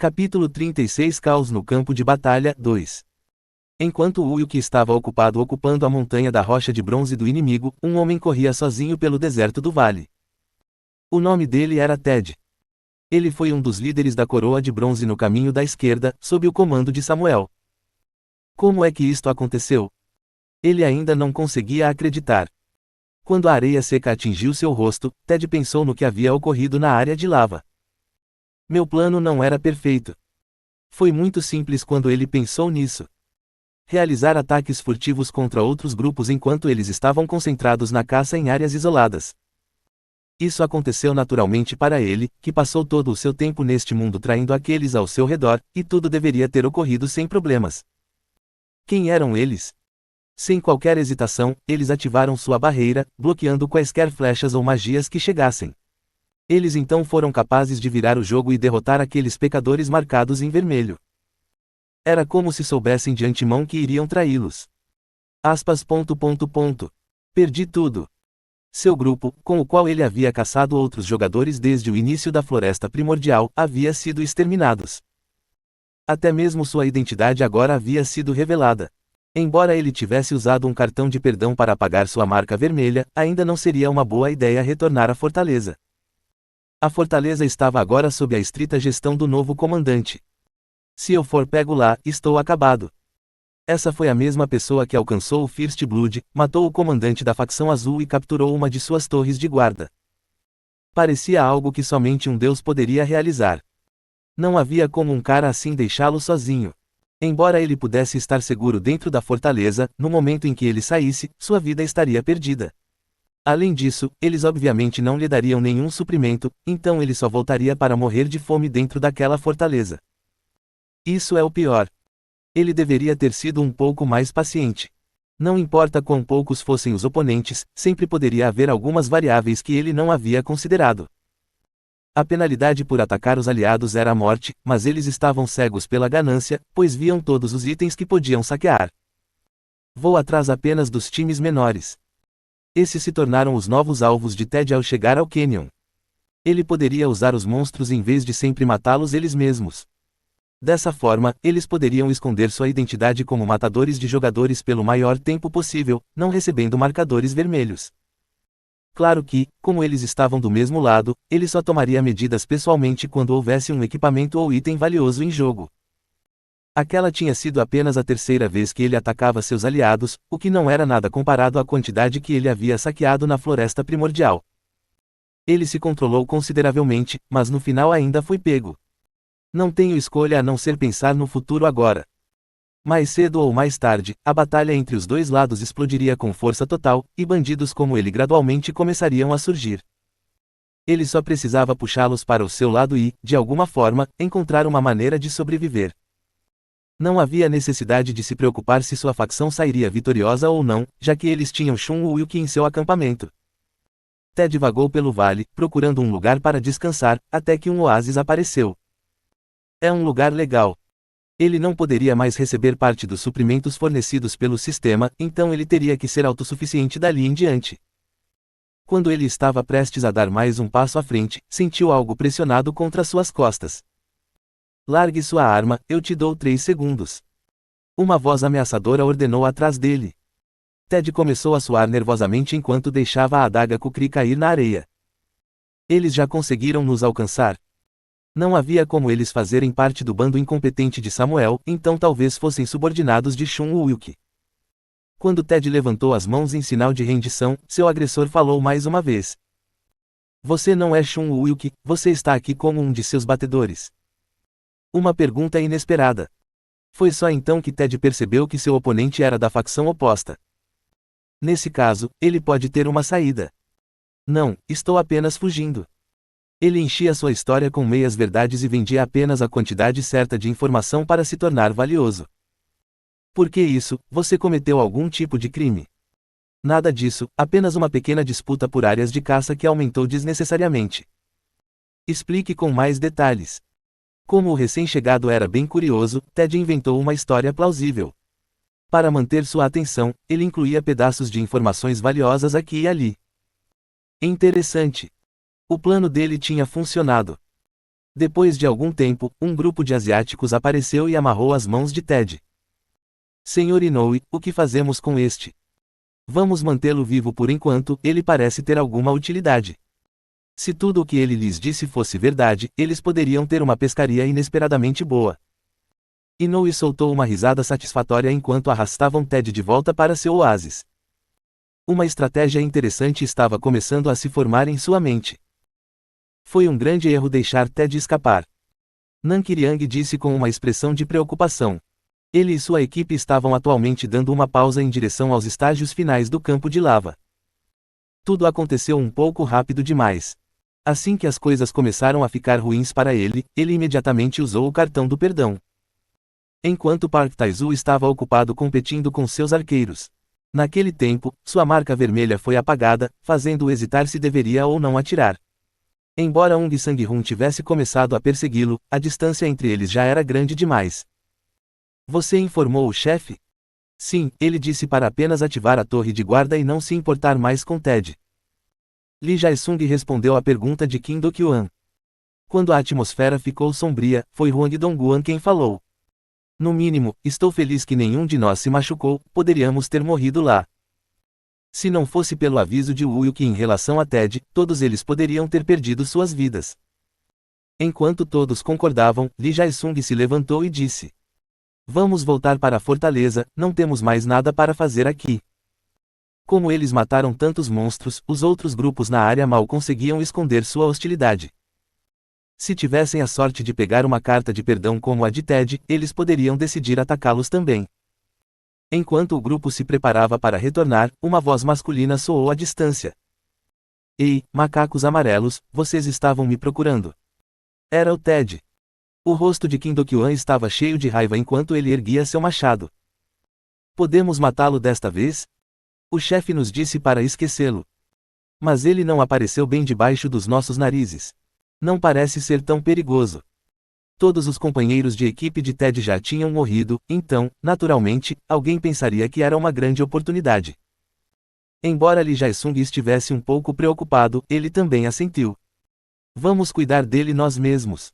Capítulo 36 Caos no campo de batalha 2. Enquanto Ulk estava ocupando a montanha da rocha de bronze do inimigo, um homem corria sozinho pelo deserto do vale. O nome dele era Ted. Ele foi um dos líderes da coroa de bronze no caminho da esquerda, sob o comando de Samuel. Como é que isto aconteceu? Ele ainda não conseguia acreditar. Quando a areia seca atingiu seu rosto, Ted pensou no que havia ocorrido na área de lava. Meu plano não era perfeito. Foi muito simples quando ele pensou nisso. Realizar ataques furtivos contra outros grupos enquanto eles estavam concentrados na caça em áreas isoladas. Isso aconteceu naturalmente para ele, que passou todo o seu tempo neste mundo traindo aqueles ao seu redor, e tudo deveria ter ocorrido sem problemas. Quem eram eles? Sem qualquer hesitação, eles ativaram sua barreira, bloqueando quaisquer flechas ou magias que chegassem. Eles então foram capazes de virar o jogo e derrotar aqueles pecadores marcados em vermelho. Era como se soubessem de antemão que iriam traí-los. Perdi tudo. Seu grupo, com o qual ele havia caçado outros jogadores desde o início da Floresta Primordial, havia sido exterminados. Até mesmo sua identidade agora havia sido revelada. Embora ele tivesse usado um cartão de perdão para apagar sua marca vermelha, ainda não seria uma boa ideia retornar à fortaleza. A fortaleza estava agora sob a estrita gestão do novo comandante. Se eu for pego lá, estou acabado. Essa foi a mesma pessoa que alcançou o First Blood, matou o comandante da facção azul e capturou uma de suas torres de guarda. Parecia algo que somente um deus poderia realizar. Não havia como um cara assim deixá-lo sozinho. Embora ele pudesse estar seguro dentro da fortaleza, no momento em que ele saísse, sua vida estaria perdida. Além disso, eles obviamente não lhe dariam nenhum suprimento, então ele só voltaria para morrer de fome dentro daquela fortaleza. Isso é o pior. Ele deveria ter sido um pouco mais paciente. Não importa quão poucos fossem os oponentes, sempre poderia haver algumas variáveis que ele não havia considerado. A penalidade por atacar os aliados era a morte, mas eles estavam cegos pela ganância, pois viam todos os itens que podiam saquear. Vou atrás apenas dos times menores. Esses se tornaram os novos alvos de Ted ao chegar ao Canyon. Ele poderia usar os monstros em vez de sempre matá-los eles mesmos. Dessa forma, eles poderiam esconder sua identidade como matadores de jogadores pelo maior tempo possível, não recebendo marcadores vermelhos. Claro que, como eles estavam do mesmo lado, ele só tomaria medidas pessoalmente quando houvesse um equipamento ou item valioso em jogo. Aquela tinha sido apenas a terceira vez que ele atacava seus aliados, o que não era nada comparado à quantidade que ele havia saqueado na Floresta Primordial. Ele se controlou consideravelmente, mas no final ainda foi pego. Não tenho escolha a não ser pensar no futuro agora. Mais cedo ou mais tarde, a batalha entre os dois lados explodiria com força total, e bandidos como ele gradualmente começariam a surgir. Ele só precisava puxá-los para o seu lado e, de alguma forma, encontrar uma maneira de sobreviver. Não havia necessidade de se preocupar se sua facção sairia vitoriosa ou não, já que eles tinham Shun Wukong em seu acampamento. Ted vagou pelo vale, procurando um lugar para descansar, até que um oásis apareceu. É um lugar legal. Ele não poderia mais receber parte dos suprimentos fornecidos pelo sistema, então ele teria que ser autossuficiente dali em diante. Quando ele estava prestes a dar mais um passo à frente, sentiu algo pressionado contra suas costas. Largue sua arma, eu te dou 3 segundos. Uma voz ameaçadora ordenou atrás dele. Ted começou a suar nervosamente enquanto deixava a adaga Kukri cair na areia. Eles já conseguiram nos alcançar. Não havia como eles fazerem parte do bando incompetente de Samuel, então talvez fossem subordinados de Shun Wukong. Quando Ted levantou as mãos em sinal de rendição, seu agressor falou mais uma vez. Você não é Shun Wukong, você está aqui como um de seus batedores. Uma pergunta inesperada. Foi só então que Ted percebeu que seu oponente era da facção oposta. Nesse caso, ele pode ter uma saída. Não, estou apenas fugindo. Ele enchia sua história com meias-verdades e vendia apenas a quantidade certa de informação para se tornar valioso. Por que isso? Você cometeu algum tipo de crime? Nada disso, apenas uma pequena disputa por áreas de caça que aumentou desnecessariamente. Explique com mais detalhes. Como o recém-chegado era bem curioso, Ted inventou uma história plausível. Para manter sua atenção, ele incluía pedaços de informações valiosas aqui e ali. Interessante. O plano dele tinha funcionado. Depois de algum tempo, um grupo de asiáticos apareceu e amarrou as mãos de Ted. Senhor Inoue, o que fazemos com este? Vamos mantê-lo vivo por enquanto, ele parece ter alguma utilidade. Se tudo o que ele lhes disse fosse verdade, eles poderiam ter uma pescaria inesperadamente boa. Inoue soltou uma risada satisfatória enquanto arrastavam Ted de volta para seu oásis. Uma estratégia interessante estava começando a se formar em sua mente. Foi um grande erro deixar Ted escapar. Nan Qiryang disse com uma expressão de preocupação. Ele e sua equipe estavam atualmente dando uma pausa em direção aos estágios finais do campo de lava. Tudo aconteceu um pouco rápido demais. Assim que as coisas começaram a ficar ruins para ele, ele imediatamente usou o cartão do perdão. Enquanto Park Tae-soo estava ocupado competindo com seus arqueiros. Naquele tempo, sua marca vermelha foi apagada, fazendo-o hesitar se deveria ou não atirar. Embora Ung Sang-hun tivesse começado a persegui-lo, a distância entre eles já era grande demais. Você informou o chefe? Sim, ele disse para apenas ativar a torre de guarda e não se importar mais com Ted. Lee Jae-sung respondeu à pergunta de Kim Do-kyuan. Quando a atmosfera ficou sombria, foi Hwang Dong-guan quem falou. No mínimo, estou feliz que nenhum de nós se machucou, poderíamos ter morrido lá. Se não fosse pelo aviso de Woo-yuki em relação a Ted, todos eles poderiam ter perdido suas vidas. Enquanto todos concordavam, Lee Jae-sung se levantou e disse. Vamos voltar para a fortaleza, não temos mais nada para fazer aqui. Como eles mataram tantos monstros, os outros grupos na área mal conseguiam esconder sua hostilidade. Se tivessem a sorte de pegar uma carta de perdão como a de Ted, eles poderiam decidir atacá-los também. Enquanto o grupo se preparava para retornar, uma voz masculina soou à distância. Ei, macacos amarelos, vocês estavam me procurando. Era o Ted. O rosto de Kim Do-kyuan estava cheio de raiva enquanto ele erguia seu machado. Podemos matá-lo desta vez? O chefe nos disse para esquecê-lo. Mas ele não apareceu bem debaixo dos nossos narizes. Não parece ser tão perigoso. Todos os companheiros de equipe de Ted já tinham morrido, então, naturalmente, alguém pensaria que era uma grande oportunidade. Embora Lee Jae-sung estivesse um pouco preocupado, ele também assentiu. Vamos cuidar dele nós mesmos.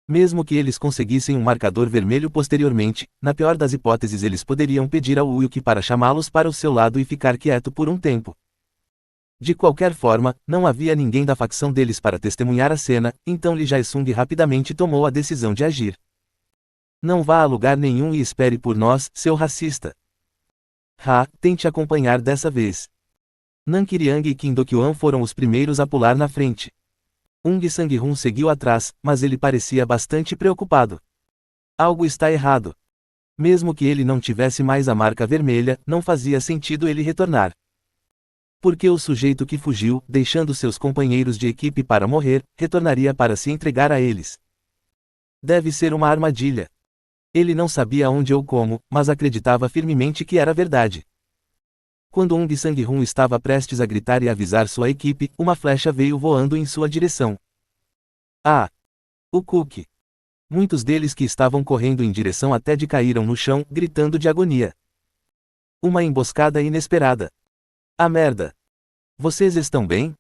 Mesmo que eles conseguissem um marcador vermelho posteriormente, na pior das hipóteses eles poderiam pedir ao Woo-yuki para chamá-los para o seu lado e ficar quieto por um tempo. De qualquer forma, não havia ninguém da facção deles para testemunhar a cena, então Lee Jae-sung rapidamente tomou a decisão de agir. Não vá a lugar nenhum e espere por nós, seu racista. Tente acompanhar dessa vez. Nan Qiryang e Kim Do-kyuan foram os primeiros a pular na frente. Ung Sang-hun seguiu atrás, mas ele parecia bastante preocupado. Algo está errado. Mesmo que ele não tivesse mais a marca vermelha, não fazia sentido ele retornar. Porque o sujeito que fugiu, deixando seus companheiros de equipe para morrer, retornaria para se entregar a eles. Deve ser uma armadilha. Ele não sabia onde ou como, mas acreditava firmemente que era verdade. Quando Ung Sang-hun estava prestes a gritar e avisar sua equipe, uma flecha veio voando em sua direção. O Cook. Muitos deles que estavam correndo em direção a Ted caíram no chão, gritando de agonia. Uma emboscada inesperada. A merda! Vocês estão bem?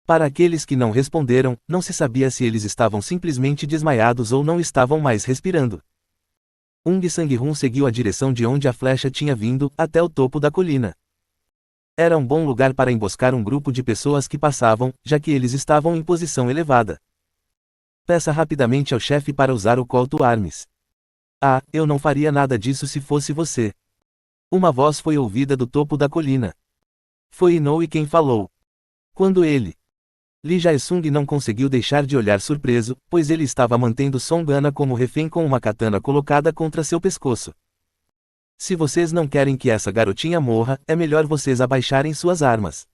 Para aqueles que não responderam, não se sabia se eles estavam simplesmente desmaiados ou não estavam mais respirando. Ung Sang-hun seguiu a direção de onde a flecha tinha vindo, até o topo da colina. Era um bom lugar para emboscar um grupo de pessoas que passavam, já que eles estavam em posição elevada. Peça rapidamente ao chefe para usar o Call to Arms. Eu não faria nada disso se fosse você. Uma voz foi ouvida do topo da colina. Foi Inoue quem falou. Quando ele... Lee Jae-sung não conseguiu deixar de olhar surpreso, pois ele estava mantendo Song-ana como refém com uma katana colocada contra seu pescoço. Se vocês não querem que essa garotinha morra, é melhor vocês abaixarem suas armas.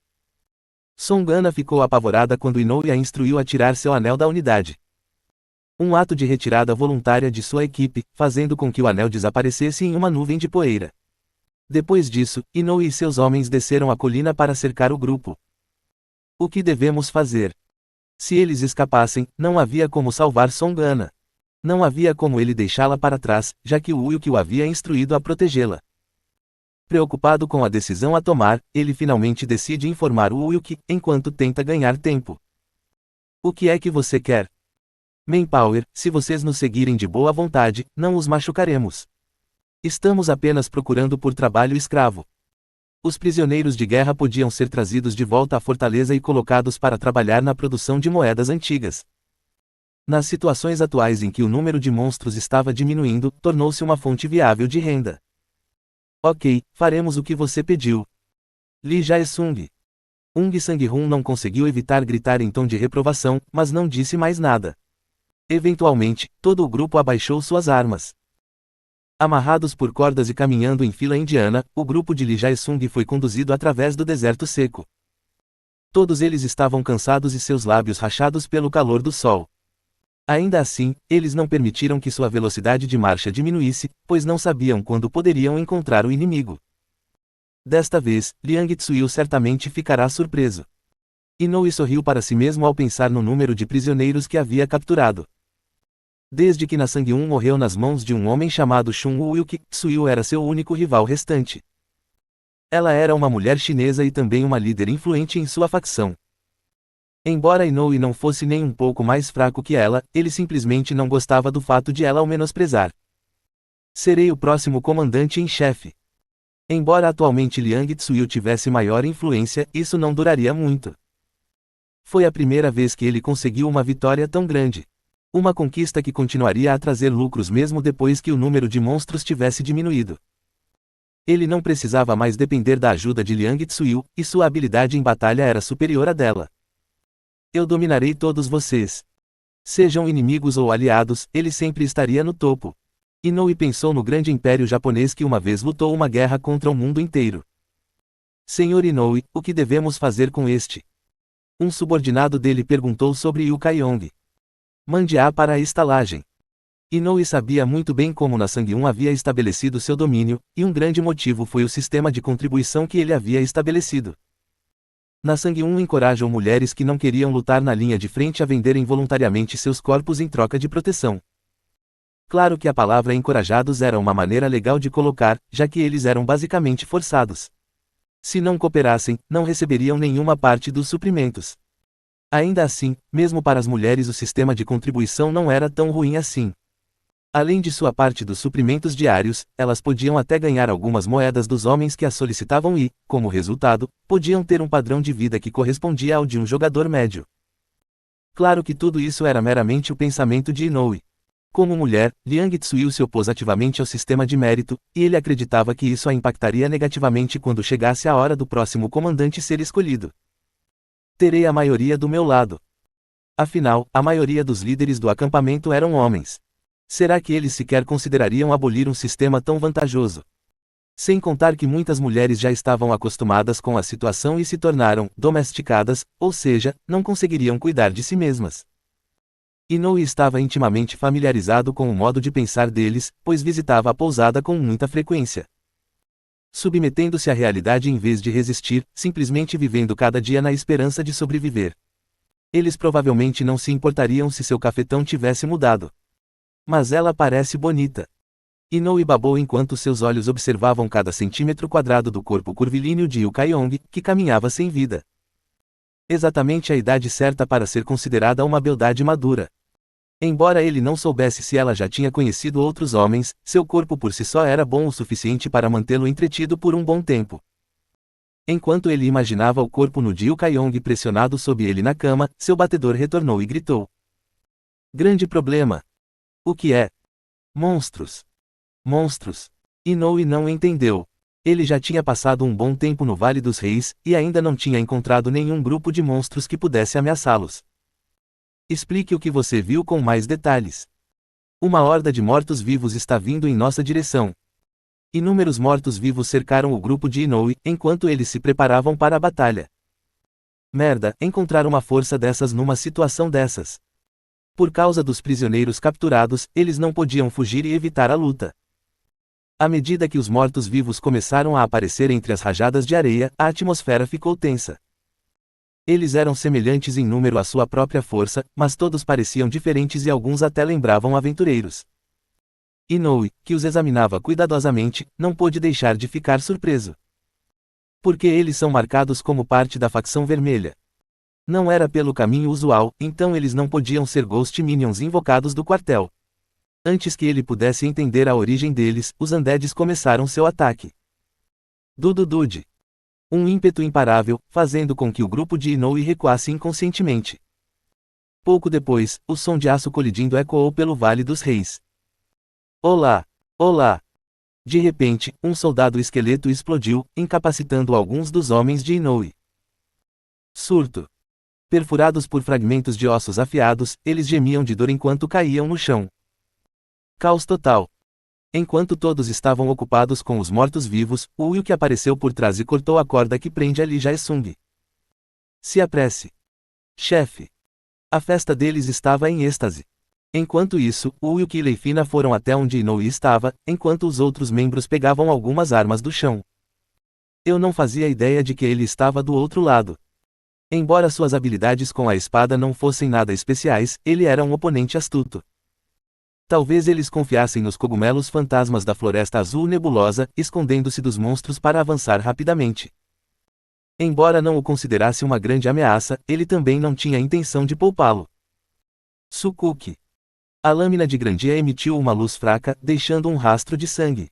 Song-ana ficou apavorada quando Inoue a instruiu a tirar seu anel da unidade. Um ato de retirada voluntária de sua equipe, fazendo com que o anel desaparecesse em uma nuvem de poeira. Depois disso, Inoue e seus homens desceram a colina para cercar o grupo. O que devemos fazer? Se eles escapassem, não havia como salvar Song-ana. Não havia como ele deixá-la para trás, já que o Woo-yuki o havia instruído a protegê-la. Preocupado com a decisão a tomar, ele finalmente decide informar o Woo-yuki, enquanto tenta ganhar tempo. O que é que você quer? Manpower, se vocês nos seguirem de boa vontade, não os machucaremos. Estamos apenas procurando por trabalho escravo. Os prisioneiros de guerra podiam ser trazidos de volta à fortaleza e colocados para trabalhar na produção de moedas antigas. Nas situações atuais em que o número de monstros estava diminuindo, tornou-se uma fonte viável de renda. Ok, faremos o que você pediu. Lee Jae-sung. Ung Sang-hun não conseguiu evitar gritar em tom de reprovação, mas não disse mais nada. Eventualmente, todo o grupo abaixou suas armas. Amarrados por cordas e caminhando em fila indiana, o grupo de Lee Jae-sung foi conduzido através do deserto seco. Todos eles estavam cansados e seus lábios rachados pelo calor do sol. Ainda assim, eles não permitiram que sua velocidade de marcha diminuísse, pois não sabiam quando poderiam encontrar o inimigo. Desta vez, Liang Tsuyu certamente ficará surpreso. Inoue sorriu para si mesmo ao pensar no número de prisioneiros que havia capturado. Desde que Na Sang-un morreu nas mãos de um homem chamado Shun Woo-wilk, Tsuyu era seu único rival restante. Ela era uma mulher chinesa e também uma líder influente em sua facção. Embora Inoue não fosse nem um pouco mais fraco que ela, ele simplesmente não gostava do fato de ela o menosprezar. Serei o próximo comandante em chefe. Embora atualmente Liang Tsuyu tivesse maior influência, isso não duraria muito. Foi a primeira vez que ele conseguiu uma vitória tão grande. Uma conquista que continuaria a trazer lucros mesmo depois que o número de monstros tivesse diminuído. Ele não precisava mais depender da ajuda de Liang Tsuyu, e sua habilidade em batalha era superior à dela. Eu dominarei todos vocês. Sejam inimigos ou aliados, ele sempre estaria no topo. Inoue pensou no grande império japonês que uma vez lutou uma guerra contra o mundo inteiro. Senhor Inoue, o que devemos fazer com este? Um subordinado dele perguntou sobre Yu Kaiyong. Mande-a para a estalagem. Inoue sabia muito bem como Na Sang-un havia estabelecido seu domínio, e um grande motivo foi o sistema de contribuição que ele havia estabelecido. Na Sang-un encorajou mulheres que não queriam lutar na linha de frente a venderem voluntariamente seus corpos em troca de proteção. Claro que a palavra encorajados era uma maneira legal de colocar, já que eles eram basicamente forçados. Se não cooperassem, não receberiam nenhuma parte dos suprimentos. Ainda assim, mesmo para as mulheres o sistema de contribuição não era tão ruim assim. Além de sua parte dos suprimentos diários, elas podiam até ganhar algumas moedas dos homens que as solicitavam e, como resultado, podiam ter um padrão de vida que correspondia ao de um jogador médio. Claro que tudo isso era meramente o pensamento de Inoue. Como mulher, Liang Tsuyu se opôs ativamente ao sistema de mérito, e ele acreditava que isso a impactaria negativamente quando chegasse a hora do próximo comandante ser escolhido. Terei a maioria do meu lado. Afinal, a maioria dos líderes do acampamento eram homens. Será que eles sequer considerariam abolir um sistema tão vantajoso? Sem contar que muitas mulheres já estavam acostumadas com a situação e se tornaram domesticadas, ou seja, não conseguiriam cuidar de si mesmas. Inoue estava intimamente familiarizado com o modo de pensar deles, pois visitava a pousada com muita frequência. Submetendo-se à realidade em vez de resistir, simplesmente vivendo cada dia na esperança de sobreviver. Eles provavelmente não se importariam se seu cafetão tivesse mudado. Mas ela parece bonita. Inoue babou enquanto seus olhos observavam cada centímetro quadrado do corpo curvilíneo de Yu Kaiyong, que caminhava sem vida. Exatamente a idade certa para ser considerada uma beldade madura. Embora ele não soubesse se ela já tinha conhecido outros homens, seu corpo por si só era bom o suficiente para mantê-lo entretido por um bom tempo. Enquanto ele imaginava o corpo nu de Yu Kaiyong pressionado sob ele na cama, seu batedor retornou e gritou. Grande problema. O que é? Monstros. Monstros. Inoue não entendeu. Ele já tinha passado um bom tempo no Vale dos Reis, e ainda não tinha encontrado nenhum grupo de monstros que pudesse ameaçá-los. Explique o que você viu com mais detalhes. Uma horda de mortos-vivos está vindo em nossa direção. Inúmeros mortos-vivos cercaram o grupo de Inoue, enquanto eles se preparavam para a batalha. Merda, encontrar uma força dessas numa situação dessas. Por causa dos prisioneiros capturados, eles não podiam fugir e evitar a luta. À medida que os mortos-vivos começaram a aparecer entre as rajadas de areia, a atmosfera ficou tensa. Eles eram semelhantes em número à sua própria força, mas todos pareciam diferentes e alguns até lembravam aventureiros. Inoue, que os examinava cuidadosamente, não pôde deixar de ficar surpreso. Porque eles são marcados como parte da facção vermelha. Não era pelo caminho usual, então eles não podiam ser Ghost Minions invocados do quartel. Antes que ele pudesse entender a origem deles, os Undeads começaram seu ataque. Dududude. Um ímpeto imparável, fazendo com que o grupo de Inoue recuasse inconscientemente. Pouco depois, o som de aço colidindo ecoou pelo Vale dos Reis. Olá! Olá! De repente, um soldado esqueleto explodiu, incapacitando alguns dos homens de Inoue. Surto. Perfurados por fragmentos de ossos afiados, eles gemiam de dor enquanto caíam no chão. Caos total. Enquanto todos estavam ocupados com os mortos-vivos, o Will que apareceu por trás e cortou a corda que prende ali Jae-sung. Se apresse. Chefe. A festa deles estava em êxtase. Enquanto isso, o Will e Leifina foram até onde Inoue estava, enquanto os outros membros pegavam algumas armas do chão. Eu não fazia ideia de que ele estava do outro lado. Embora suas habilidades com a espada não fossem nada especiais, ele era um oponente astuto. Talvez eles confiassem nos cogumelos fantasmas da Floresta Azul Nebulosa, escondendo-se dos monstros para avançar rapidamente. Embora não o considerasse uma grande ameaça, ele também não tinha intenção de poupá-lo. Sukuki. A lâmina de Grandia emitiu uma luz fraca, deixando um rastro de sangue.